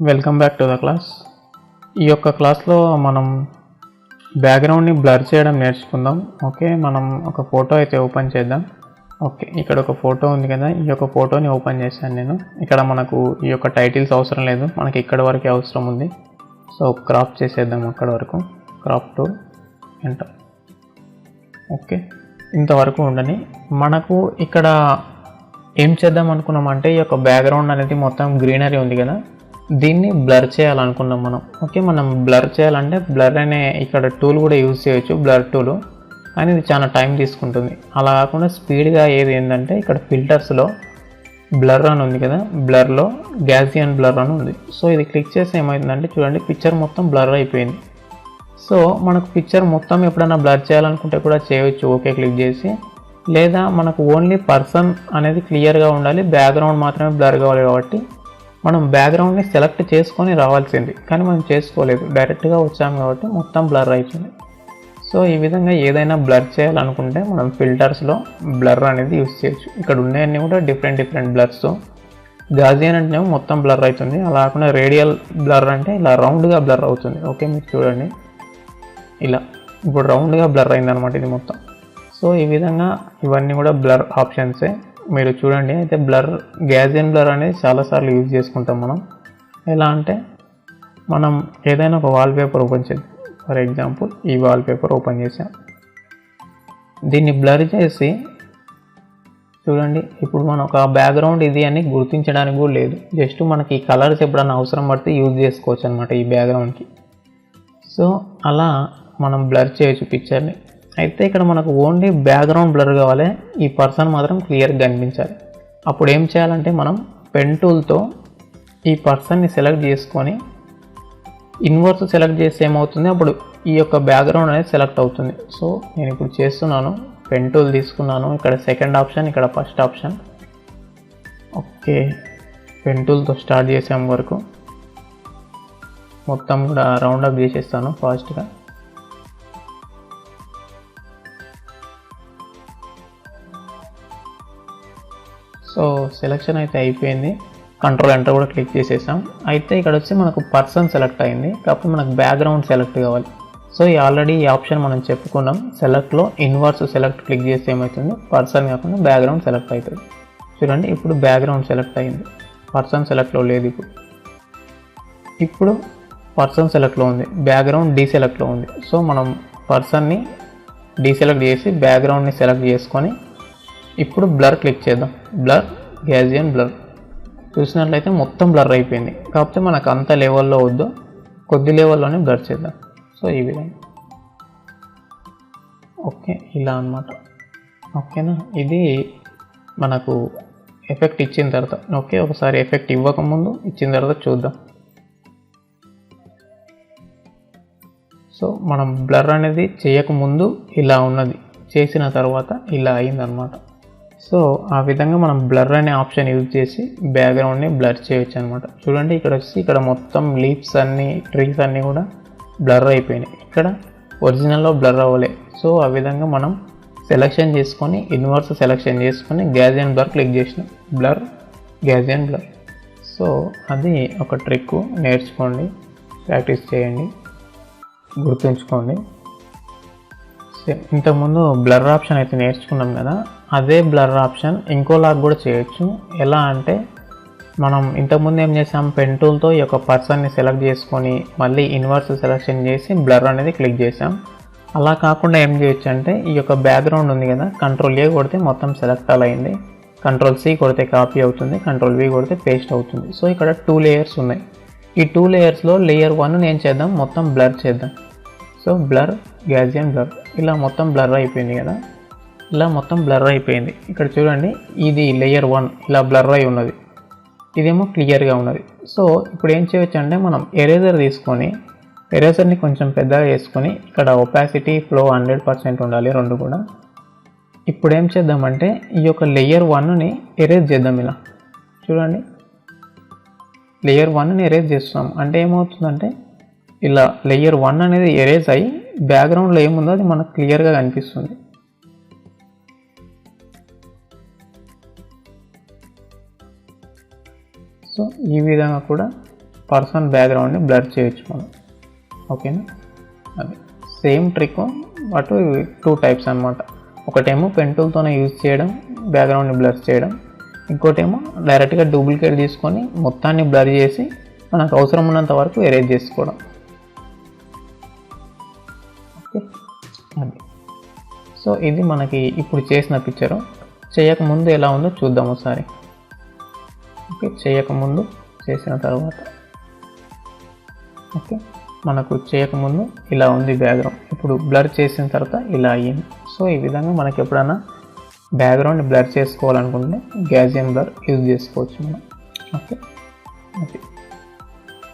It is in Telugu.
Welcome back to the class. ఈ యొక్క క్లాస్లో మనం బ్యాక్గ్రౌండ్ని బ్లర్ చేయడం నేర్చుకుందాం. ఓకే, మనం ఒక ఫోటో అయితే ఓపెన్ చేద్దాం. ఓకే, ఇక్కడ ఒక ఫోటో ఉంది కదా, ఈ యొక్క ఫోటోని ఓపెన్ చేశాను నేను. ఇక్కడ మనకు ఈ యొక్క టైటిల్స్ అవసరం లేదు, మనకి ఇక్కడ వరకే అవసరం ఉంది. సో క్రాప్ చేసేద్దాం అక్కడ వరకు. Crop to enter. ఓకే, ఇంతవరకు ఉండని. మనకు ఇక్కడ ఏం చేద్దాం అనుకున్నామంటే, ఈ యొక్క బ్యాక్గ్రౌండ్ అనేది మొత్తం గ్రీనరీ ఉంది కదా, దీన్ని బ్లర్ చేయాలనుకున్నాం మనం. ఓకే, మనం బ్లర్ చేయాలంటే బ్లర్ అనే ఇక్కడ టూల్ కూడా యూజ్ చేయొచ్చు, బ్లర్ టూల్. కానీ ఇది చాలా టైం తీసుకుంటుంది. అలా కాకుండా స్పీడ్గా ఏది ఏంటంటే, ఇక్కడ ఫిల్టర్స్లో బ్లర్ అని ఉంది కదా, బ్లర్లో గ్యాసియన్ బ్లర్ అని ఉంది. సో ఇది క్లిక్ చేస్తే ఏమవుతుందంటే, చూడండి పిక్చర్ మొత్తం బ్లర్ అయిపోయింది. సో మనకు పిక్చర్ మొత్తం ఎప్పుడైనా బ్లర్ చేయాలనుకుంటే కూడా చేయొచ్చు, ఓకే క్లిక్ చేసి. లేదా మనకు ఓన్లీ పర్సన్ అనేది క్లియర్గా ఉండాలి, బ్యాక్గ్రౌండ్ మాత్రమే బ్లర్ కావాలి కాబట్టి మనం బ్యాక్గ్రౌండ్ని సెలెక్ట్ చేసుకొని రావాల్సింది, కానీ మనం చేసుకోలేదు, డైరెక్ట్గా వచ్చాము కాబట్టి మొత్తం బ్లర్ అయిపోయింది. సో ఈ విధంగా ఏదైనా బ్లర్ చేయాలనుకుంటే మనం ఫిల్టర్స్లో బ్లర్ అనేది యూజ్ చేయొచ్చు. ఇక్కడ ఉన్నాయన్నీ కూడా డిఫరెంట్ బ్లర్స్. గాజియన్ అంటే మొత్తం బ్లర్ అవుతుంది, అలా కాకుండా రేడియల్ బ్లర్ అంటే ఇలా రౌండ్గా బ్లర్ అవుతుంది. ఓకే, మీరు చూడండి ఇలా ఇప్పుడు రౌండ్గా బ్లర్ అయిందనమాట ఇది మొత్తం. సో ఈ విధంగా ఇవన్నీ కూడా బ్లర్ ఆప్షన్సే, మీరు చూడండి. అయితే బ్లర్, గ్యాజియన్ బ్లర్ అనేది చాలాసార్లు యూజ్ చేసుకుంటాం మనం. ఎలా అంటే, మనం ఏదైనా ఒక వాల్పేపర్ ఓపెన్ చేద్దాం. ఫర్ ఎగ్జాంపుల్ ఈ వాల్పేపర్ ఓపెన్ చేసాం, దీన్ని బ్లర్ చేసి చూడండి. ఇప్పుడు మనం ఒక బ్యాక్గ్రౌండ్ ఇది అని గుర్తించడానికి కూడా లేదు, జస్ట్ మనకి ఈ కలర్స్ ఎప్పుడైనా అవసరం పడితే యూజ్ చేసుకోవచ్చు అనమాట ఈ బ్యాక్గ్రౌండ్కి. సో అలా మనం బ్లర్ చేయొచ్చు పిక్చర్ని. అయితే ఇక్కడ మనకు ఓన్లీ బ్యాక్గ్రౌండ్ బ్లర్ కావాలి, ఈ పర్సన్ మాత్రం క్లియర్గా కనిపించాలి. అప్పుడు ఏం చేయాలంటే, మనం పెన్ టూల్తో ఈ పర్సన్ని సెలెక్ట్ చేసుకొని ఇన్వర్స్ సెలెక్ట్ చేస్తే ఏమవుతుంది, అప్పుడు ఈ యొక్క బ్యాక్గ్రౌండ్ అనేది సెలెక్ట్ అవుతుంది. సో నేను ఇప్పుడు చేస్తున్నాను, పెన్ టూల్ తీసుకున్నాను, ఇక్కడ సెకండ్ ఆప్షన్, ఇక్కడ ఫస్ట్ ఆప్షన్. ఓకే, పెన్ టూల్తో స్టార్ట్ చేసాం వరకు మొత్తం కూడా రౌండప్ చేసేస్తాను ఫాస్ట్గా. సో సెలెక్షన్ అయితే అయిపోయింది, కంట్రోల్ ఎంటర్ కూడా క్లిక్ చేసేసాం. అయితే ఇక్కడ వచ్చి మనకు పర్సన్ సెలెక్ట్ అయింది, కాకపోతే మనకు బ్యాక్గ్రౌండ్ సెలెక్ట్ కావాలి. సో ఆల్రెడీ ఈ ఆప్షన్ మనం చెప్పుకున్నాం, సెలెక్ట్లో ఇన్వర్స్ సెలెక్ట్ క్లిక్ చేస్తే ఏమవుతుంది, పర్సన్ కాకుండా బ్యాక్గ్రౌండ్ సెలెక్ట్ అవుతుంది. చూడండి ఇప్పుడు బ్యాక్గ్రౌండ్ సెలెక్ట్ అయింది, పర్సన్ సెలెక్ట్లో లేదు. ఇప్పుడు పర్సన్ సెలెక్ట్లో ఉంది, బ్యాక్గ్రౌండ్ డీసెలెక్ట్లో ఉంది. సో మనం పర్సన్ని డీసెలెక్ట్ చేసి బ్యాక్గ్రౌండ్ని సెలెక్ట్ చేసుకొని ఇప్పుడు బ్లర్ క్లిక్ చేద్దాం. Blur, Gaussian blur. చూసినట్లయితే మొత్తం బ్లర్ అయిపోయింది, కాకపోతే మనకు అంత లెవెల్లో వద్దు, కొద్ది లెవెల్లోనే బ్లర్ చేద్దాం. సో ఈ విధంగా. ఓకే, ఇలా అన్నమాట. ఓకేనా, ఇది మనకు ఎఫెక్ట్ ఇచ్చిన తర్వాత. ఓకే, ఒకసారి ఎఫెక్ట్ ఇవ్వకముందు ఇచ్చిన తర్వాత చూద్దాం. సో మనం బ్లర్ అనేది చేయకముందు ఇలా ఉన్నది, చేసిన తర్వాత ఇలా అయిందనమాట. సో ఆ విధంగా మనం బ్లర్ అనే ఆప్షన్ యూజ్ చేసి బ్యాక్గ్రౌండ్ని బ్లర్ చేయొచ్చు అనమాట. చూడండి ఇక్కడ వచ్చి ఇక్కడ మొత్తం లీవ్స్ అన్నీ, ట్రీస్ అన్నీ కూడా బ్లర్ అయిపోయినాయి, ఇక్కడ ఒరిజినల్లో బ్లర్ అవ్వలే. సో ఆ విధంగా మనం సెలెక్షన్ చేసుకొని ఇన్వర్స్ సెలెక్షన్ చేసుకొని గాజియన్ బ్లర్ క్లిక్ చేసినాం, బ్లర్, గాజియన్ బ్లర్. సో అది ఒక ట్రిక్, నేర్చుకోండి, ప్రాక్టీస్ చేయండి, గుర్తుంచుకోండి. ఇంతకుముందు బ్లర్ ఆప్షన్ అయితే నేర్చుకున్నాం కదా, అదే బ్లర్ ఆప్షన్ ఇంకోలాగా కూడా చేయొచ్చు. ఎలా అంటే, మనం ఇంతకుముందు ఏం చేసాం, పెన్ టూల్తో ఈ యొక్క పర్సన్ని సెలెక్ట్ చేసుకొని మళ్ళీ ఇన్వర్స్ సెలెక్షన్ చేసి బ్లర్ అనేది క్లిక్ చేసాం. అలా కాకుండా ఏం చేయొచ్చు అంటే, ఈ యొక్క బ్యాక్గ్రౌండ్ ఉంది కదా, కంట్రోల్ ఏ కొడితే మొత్తం సెలెక్ట్ అయింది, కంట్రోల్ సి కొడితే కాపీ అవుతుంది, కంట్రోల్ వి కొడితే పేస్ట్ అవుతుంది. సో ఇక్కడ 2 లేయర్స్ ఉన్నాయి. ఈ 2 లేయర్స్లో లేయర్ 1 ఏం చేద్దాం, మొత్తం బ్లర్ చేద్దాం. సో బ్లర్, గాజియన్ బ్లర్, ఇలా మొత్తం బ్లర్ అయిపోయింది కదా, ఇలా మొత్తం బ్లర్ అయిపోయింది. ఇక్కడ చూడండి, ఇది లేయర్ 1 ఇలా బ్లర్ అయి ఉన్నది, ఇదేమో క్లియర్గా ఉన్నది. సో ఇప్పుడు ఏం చేయొచ్చు అంటే, మనం ఎరేజర్ తీసుకొని ఎరేజర్ని కొంచెం పెద్దగా చేసుకొని ఇక్కడ ఒపాసిటీ, ఫ్లో 100% ఉండాలి, రెండు కూడా. ఇప్పుడు ఏం చేద్దామంటే, ఈ యొక్క లేయర్ 1ని ఎరేజ్ చేద్దాం. ఇలా చూడండి, లేయర్ 1ని ఎరేజ్ చేస్తున్నాం అంటే ఏమవుతుందంటే, ఇలా లేయర్ 1 అనేది ఎరేజ్ అయ్యి బ్యాక్గ్రౌండ్లో ఏముందో అది మనకు క్లియర్గా కనిపిస్తుంది. సో ఈ విధంగా కూడా పర్సన్ బ్యాక్గ్రౌండ్ని బ్లర్ చేయొచ్చు మనం. ఓకేనా, అది సేమ్ ట్రిక్, బట్ 2 టైప్స్ అనమాట. ఒకటేమో పెన్ టూల్తోనే యూజ్ చేయడం, బ్యాక్గ్రౌండ్ని బ్లర్ చేయడం. ఇంకోటేమో డైరెక్ట్గా డూప్లికేట్ తీసుకొని మొత్తాన్ని బ్లర్ చేసి మనకు అవసరం ఉన్నంత వరకు ఎరేజ్ చేసుకోవడం. ఓకే, అది. సో ఇది మనకి ఇప్పుడు చేసిన పిక్చరు. చేయకముందు ఎలా ఉందో చూద్దాం ఒకసారి. ఓకే, చేయకముందు, చేసిన తర్వాత. ఓకే, మనకు చేయకముందు ఇలా ఉంది బ్యాక్గ్రౌండ్, ఇప్పుడు బ్లర్ చేసిన తర్వాత ఇలా అయ్యింది. సో ఈ విధంగా మనకి ఎప్పుడైనా బ్యాక్గ్రౌండ్ బ్లర్ చేసుకోవాలనుకుంటే గాసియన్ బ్లర్ యూజ్ చేసుకోవచ్చు మనం. Okay, okay.